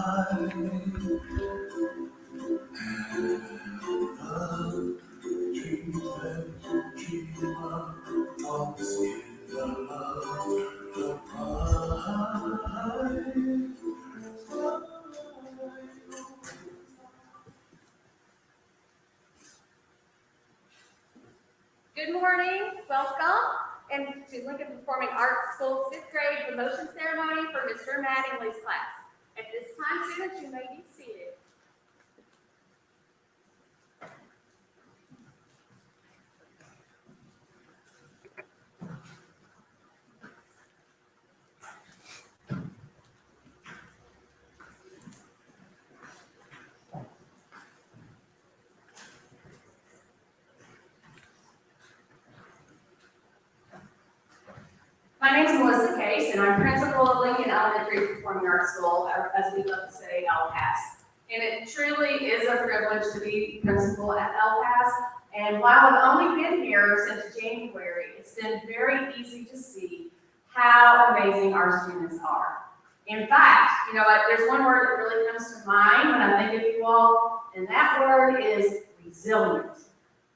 Good morning, welcome, and to Lincoln Performing Arts School's 5th grade promotion ceremony for Mr. Mattingly's class. At this time, students, you may be seated. My name is Melissa Case, and I'm principal of Lincoln Elementary Performing Arts School, as we love to say, LPAS. And it truly is a privilege to be principal at LPAS. And while I've only been here since January, it's been very easy to see how amazing our students are. In fact, you know what, there's one word that really comes to mind when I think of you all, and that word is resilient.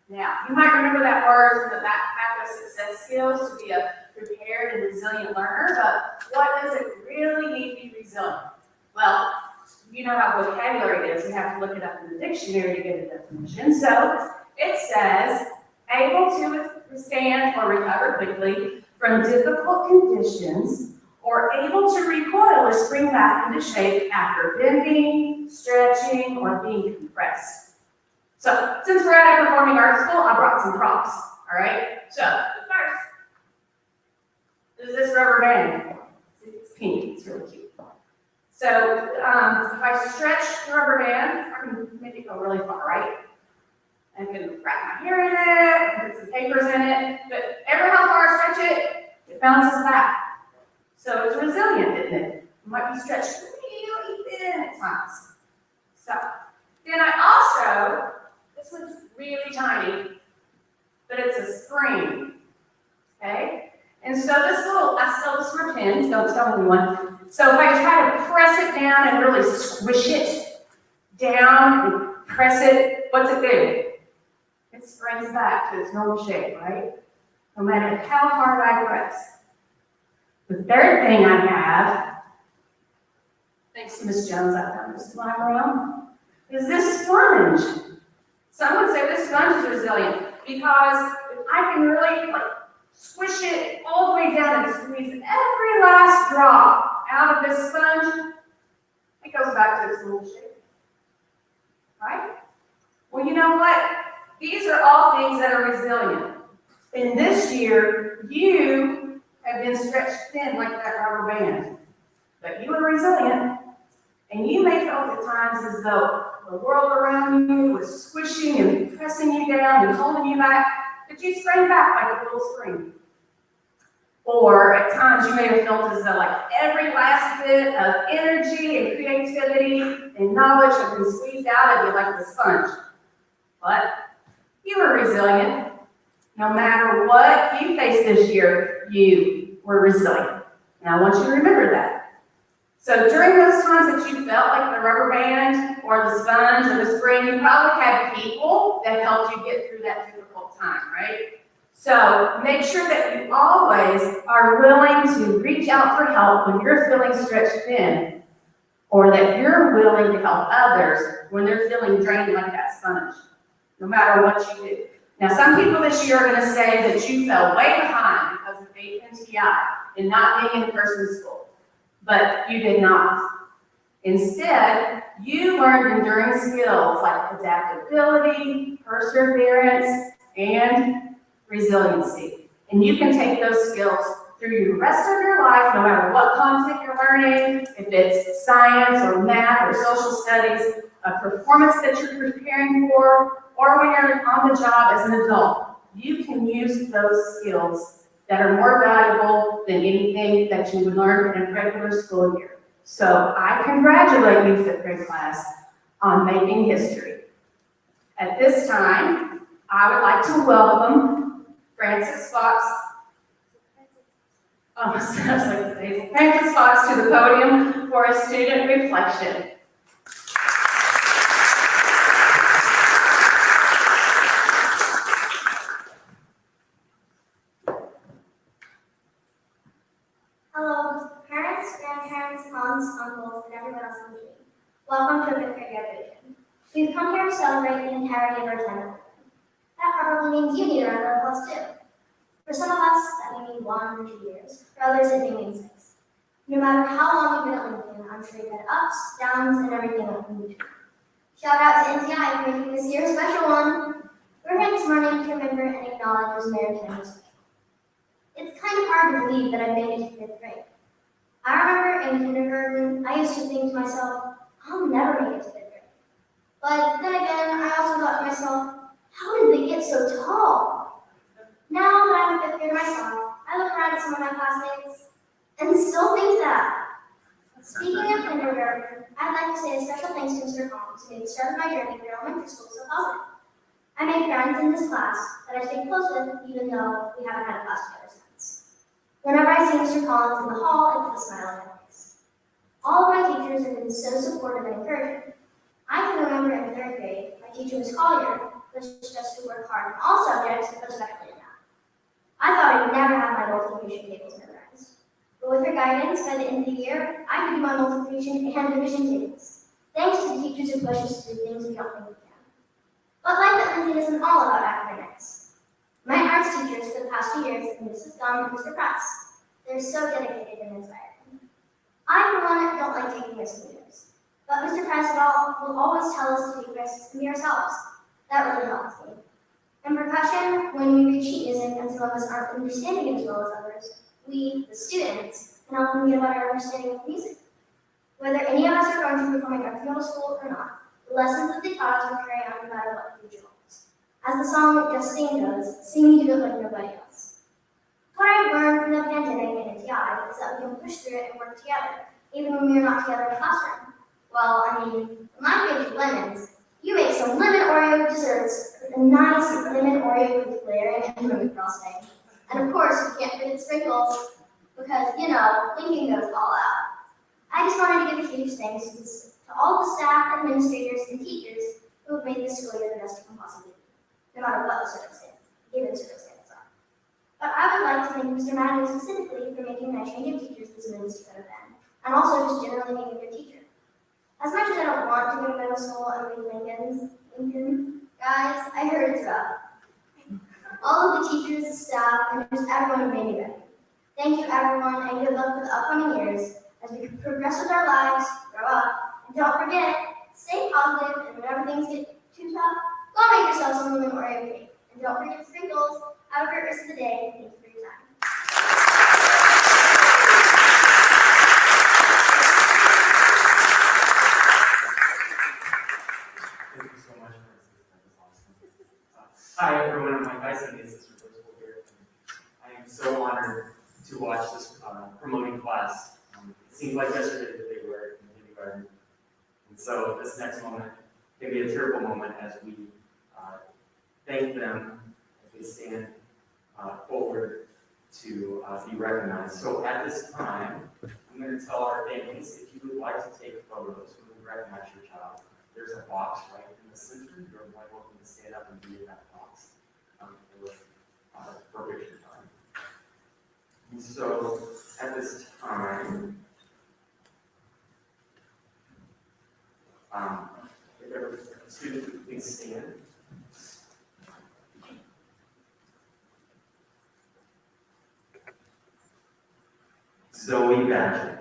Now, you might remember that word from the backpack of success skills to be a prepared and resilient learner, but what does it really mean to be resilient? Well, you know how vocabulary is. We have to look it up in the dictionary to get a definition. So it says, able to withstand or recover quickly from difficult conditions, or able to recoil or spring back into shape after bending, stretching, or being compressed. So since we're at a performing arts school, I brought some props, all right? So first, is this rubber band. It's pink, it's really cute. So if I stretch the rubber band, I can make it go really far, right? I can wrap my hair in it, put some papers in it, but every how far I stretch it, it bounces back. So it's resilient, isn't it? It might be stretched really thin at times. So then I also, this one's really tiny, but it's a spring, okay? And so this little, I stole this from a pin, don't tell anyone. So if I try to press it down and really squish it down and press it, what's it do? It springs back to its normal shape, right? No matter how hard I press. The third thing I have, thanks to Miss Jones, I found this lying around, is this sponge. Some would say this sponge is resilient because I can really squish it all the way down and squeeze every last drop out of this sponge. It goes back to its normal shape, right? Well, you know what? These are all things that are resilient. And this year, you have been stretched thin like that rubber band, but you are resilient. And you may feel at times as though the world around you was squishing and pressing you down and holding you back, but you sprang back like a little spring. Or at times you may have felt as though like every last bit of energy and creativity and knowledge have been squeezed out of you like the sponge. But you were resilient. No matter what you faced this year, you were resilient. And I want you to remember that. So during those times that you felt like the rubber band or the sponge or the spring, you probably had people that helped you get through that difficult time, right? So make sure that you always are willing to reach out for help when you're feeling stretched thin, or that you're willing to help others when they're feeling drained like that sponge, no matter what you do. Now, some people this year are going to say that you fell way behind because of APNTI and not being in person school, but you did not. Instead, you learned enduring skills like adaptability, perseverance, and resiliency. And you can take those skills through the rest of your life, no matter what content you're learning, if it's science or math or social studies, a performance that you're preparing for, or when you're on the job as an adult. You can use those skills that are more valuable than anything that you would learn in a regular school year. So I congratulate you, 5th grade class, on making history. At this time, I would like to welcome Francis Fox to the podium for a student reflection. Welcome to a fifth grade graduation. We've come here to celebrate the entirety of our time at Lincoln. That probably means you need a round of applause too. For some of us, that may mean 1 or 2 years. For others, it may mean 6. No matter how long you've been at Lincoln, I'm sure you've had ups, downs, and everything else in between. Shout out to NTI for making this year a special one. We're here this morning to remember and acknowledge those American special. It's kind of hard to believe that I made it to 5th grade. I remember in kindergarten, I used to think to myself, I'll never make it to 5th grade. But then again, I also thought to myself, how did they get so tall? Now that I'm a 5th grader myself, I look around at some of my classmates and still think that. Speaking of kindergarten, I'd like to say a special thanks to Mr. Collins, who made the start of my journey through elementary school so positive. I made friends in this class that I stayed close with, even though we haven't had a class together since. Whenever I see Mr. Collins in the hall, I put a smile on my face. All of my teachers have been so supportive and encouraging. I can remember in 3rd grade, my teacher was Collier, which is just to work hard in all subjects, but especially in math. I thought I'd never have my multiplication tables memorized. But with her guidance, by the end of the year, I could do my multiplication and division tables, thanks to the teachers who push us to do things we don't think we can. But life at Lincoln isn't all about academics. My arts teachers for the past 2 years have been Mrs. Gum and Mr. Price. They're so dedicated and inspiring. I, for one, don't like taking risks in years. But Mr. Price will always tell us to take risks and be ourselves. That really helps me. In percussion, when we read sheet music and some of us aren't understanding it as well as others, we, the students, can help them get a better understanding of music. Whether any of us are going to performing arts middle school or not, the lessons that they taught us will carry on no matter what the future holds. As the song Just Sing goes, sing you do it like nobody else. What I've learned from the pandemic and NTI is that we can push through it and work together, even when we're not together in a classroom. Well, I mean, in my page of lemons, you make some lemon Oreo desserts with a nice lemon Oreo cookie layer and lemon frosting. And of course, you can't forget sprinkles, because, Lincoln goes all out. I just wanted to give a huge thanks to all the staff, administrators, and teachers who have made this school year the best it can possibly be, no matter what the circumstances are. But I would like to thank Mr. Mattingly specifically for making my change of teachers the smoothest you've ever been, and also just generally being a good teacher. As much as I don't want to go to middle school and leave Lincoln, guys, I heard it's rough. All of the teachers, staff, and just everyone who made me ready. Thank you, everyone, and good luck for the upcoming years as we progress with our lives, grow up, and don't forget, stay positive, and whenever things get too tough, go make yourself some lemon Oreo cake. And don't forget the sprinkles. Have a great rest of the day. Thank you for your time. Thank you so much, Francis. That was awesome. Hi, everyone. I'm Mike Tyson, the assistant principal here. I am so honored to watch this promoting class. It seems like yesterday that they were in kindergarten. And so this next moment can be a tearful moment as we thank them as they stand forward to be recognized. So at this time, I'm going to tell our families, if you would like to take photos when we recognize your child, there's a box right in the center. You're more welcome to stand up and be in that box for picture time. And so at this time, if every student could please stand. Zoe Badger.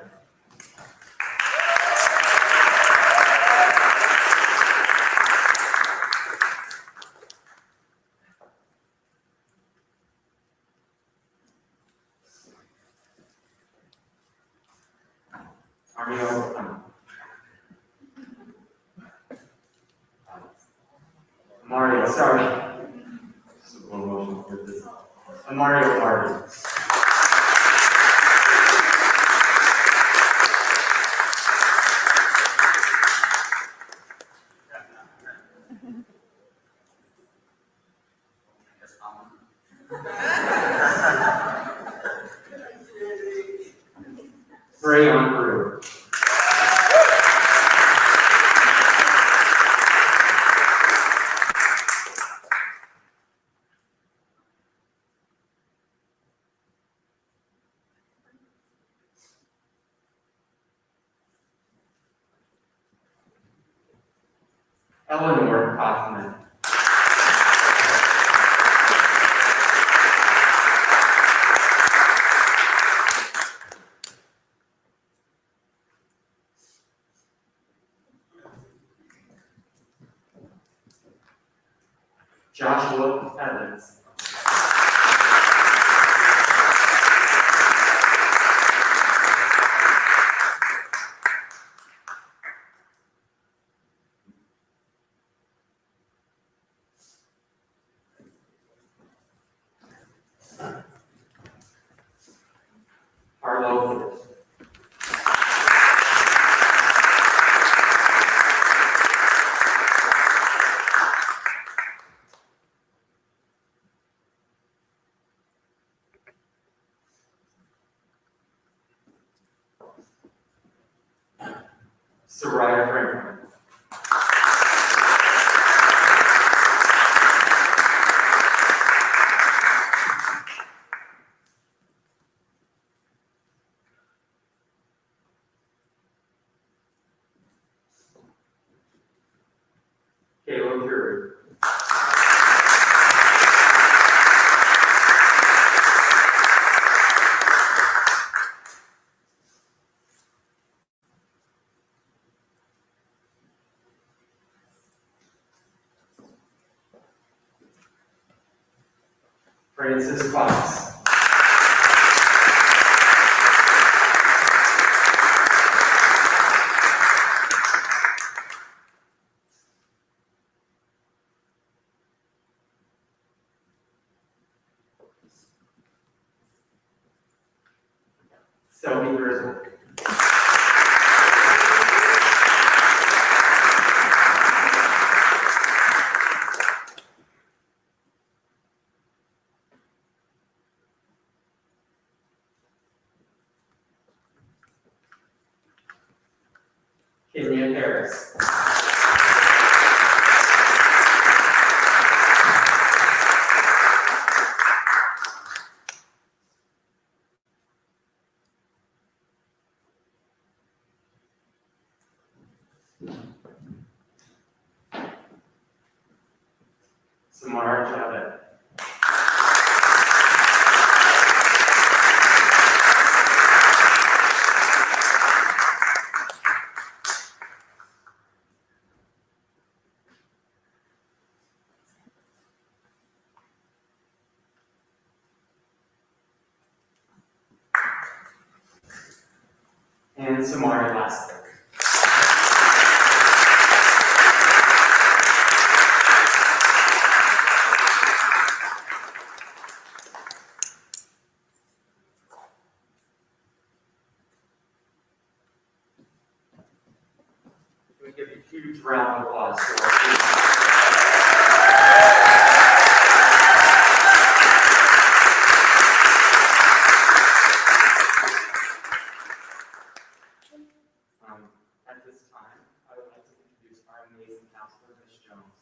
Mario, sorry. This is a little emotional for this. Mario Barbie. Pray on Peru. Eleanor Kaufman. Joshua Evans. Harlow Ford. Soraya Franklin. Caleb Fury. Francis Fox. Selby Grizzle. Kenya Harris. Samara Javed. And Samari Lastick. Can we give a huge round of applause for our students? At this time, I would like to introduce our amazing counselor, Ms. Jones.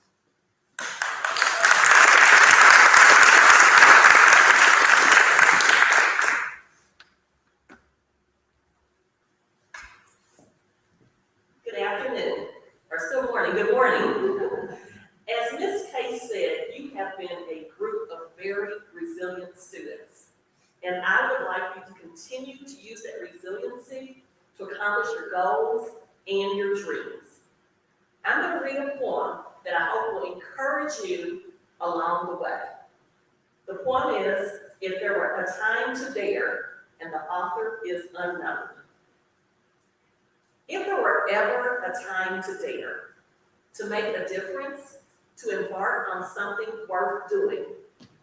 Good afternoon, or still morning, good morning. As Ms. Case said, you have been a group of very resilient students. And I would like you to continue to use that resiliency to accomplish your goals and your dreams. I'm going to read a poem that I hope will encourage you along the way. The poem is, If There Were a Time to Dare, and the author is unknown. If there were ever a time to dare, to make a difference, to embark on something worth doing,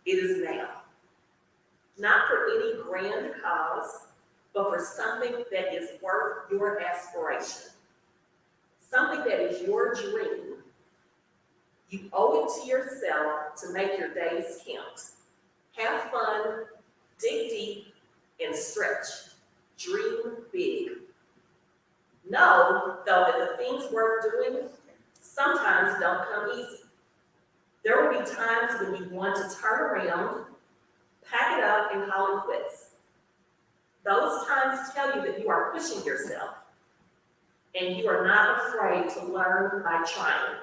it is now. Not for any grand cause, but for something that is worth your aspiration. Something that is your dream. You owe it to yourself to make your days count. Have fun, dig deep, and stretch. Dream big. Know, though, that the things worth doing sometimes don't come easy. There will be times when you want to turn around, pack it up, and call it quits. Those times tell you that you are pushing yourself, and you are not afraid to learn by trying.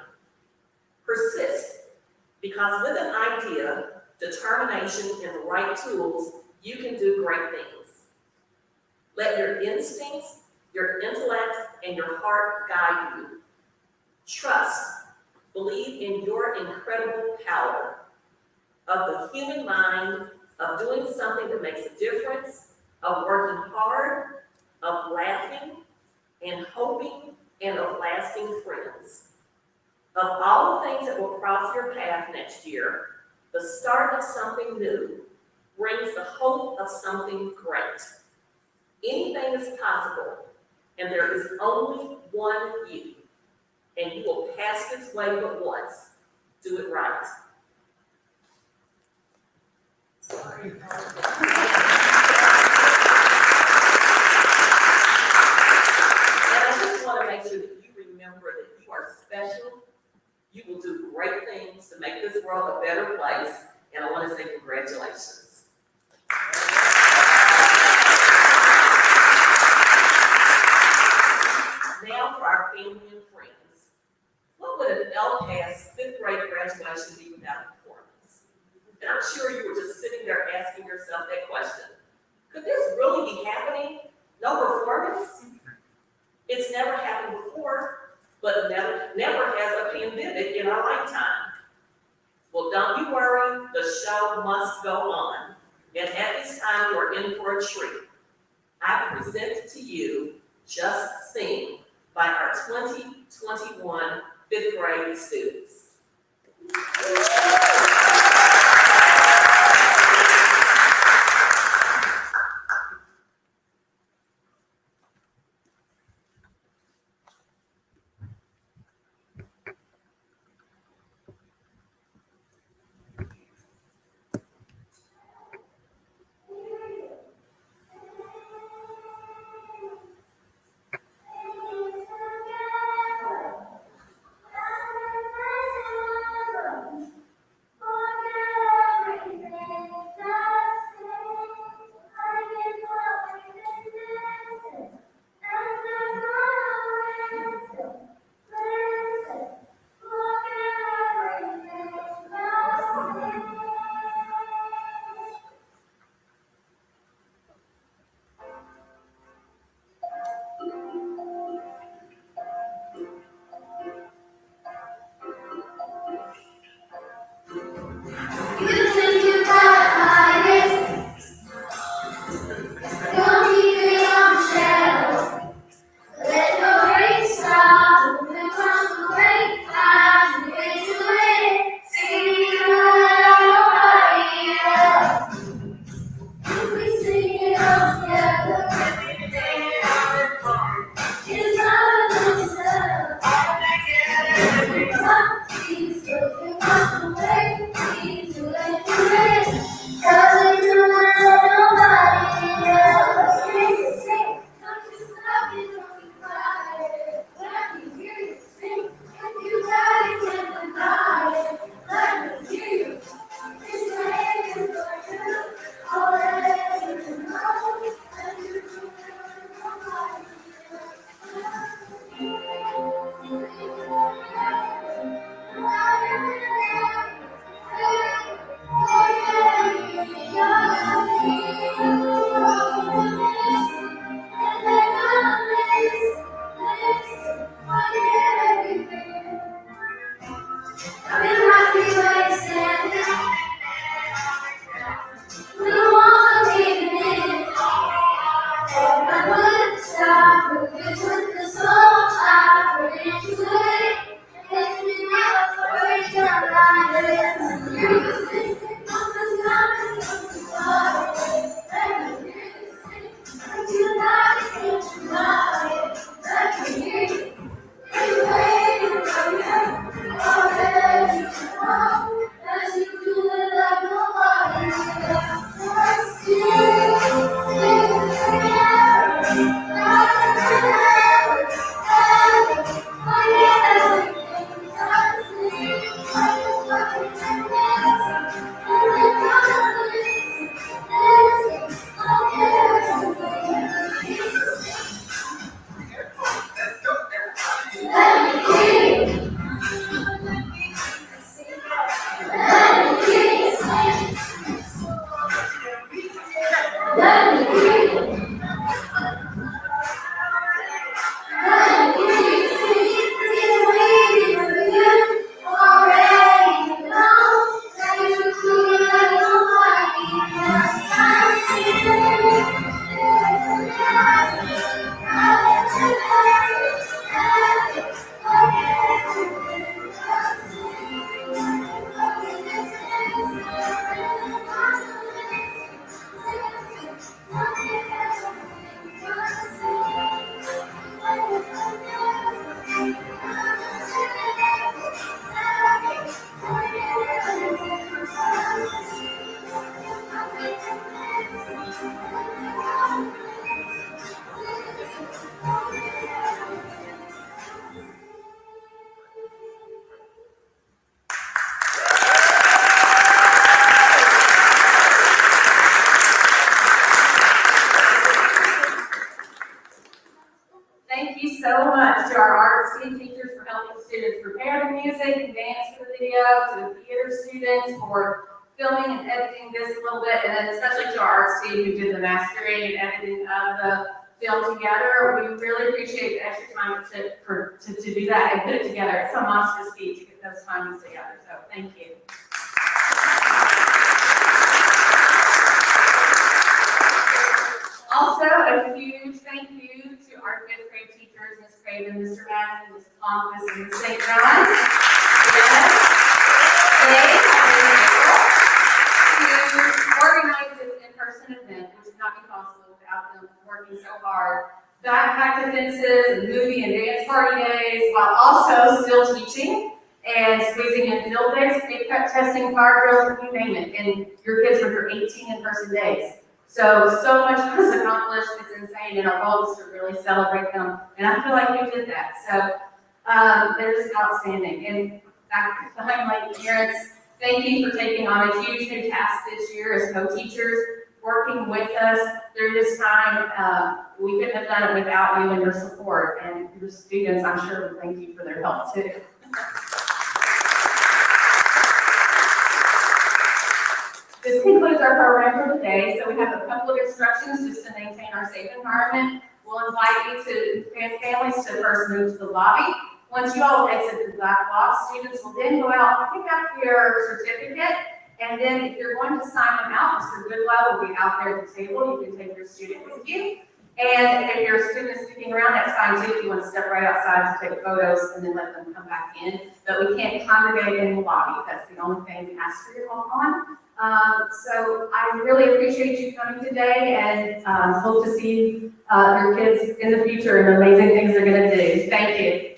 Persist, because with an idea, determination, and the right tools, you can do great things. Let your instincts, your intellect, and your heart guide you. Trust, believe in your incredible power of the human mind, of doing something that makes a difference, of working hard, of laughing and hoping, and of lasting friends. Of all the things that will cross your path next year, the start of something new brings the hope of something great. Anything is possible, and there is only one you, and you will pass this way but once. Do it right. And I just want to make sure that you remember that you are special. You will do great things to make this world a better place, and I want to say congratulations. Now for our family and friends. What would an LPAS 5th grade graduation be without a performance? And I'm sure you were just sitting there asking yourself that question. Could this really be happening? No performance? It's never happened before, but never has a pandemic in our lifetime. Well, don't you worry, the show must go on. And at this time, you are in for a treat. I present to you Just Sing by our 2021 5th grade students. Oh, for helping students prepare the music and dance for the video, to the theater students for filming and editing this a little bit, and then especially to our arts team who did the mastering and editing of the film together. We really appreciate the extra time it took to do that and put it together. It's a monstrous feat to get those times together, so thank you. Also, a huge thank you to our fifth grade teachers, Ms. Craven, Mr. Madden, Ms. Thomas, and Ms. St. John. Yes, they have been able to organize this in-person event, which would not be possible without them working so hard. Backpack defenses, and movie and dance party days, while also still teaching and squeezing in field days, they kept testing, fire drills, you name it, and your kids were for 18 in-person days. So much was accomplished, it's insane, and our goal is to really celebrate them, and I feel like we did that. So, they're just outstanding. And back behind my parents, thank you for taking on a huge new task this year as co-teachers, working with us through this time. We couldn't have done it without you and your support, and your students, I'm sure, will thank you for their help too. This concludes our program for the day. So we have a couple of instructions just to maintain our safe environment. We'll invite you families to first move to the lobby. Once you all exit the black box, students will then go out and pick up your certificate. And then if you're going to sign them out, Mr. Goodwell will be out there at the table. You can take your student with you. And if your student is sticking around, that's fine too. If you want to step right outside to take photos and then let them come back in. But we can't congregate in the lobby. That's the only thing we ask for your help on. So I really appreciate you coming today, and hope to see your kids in the future and the amazing things they're going to do. Thank you.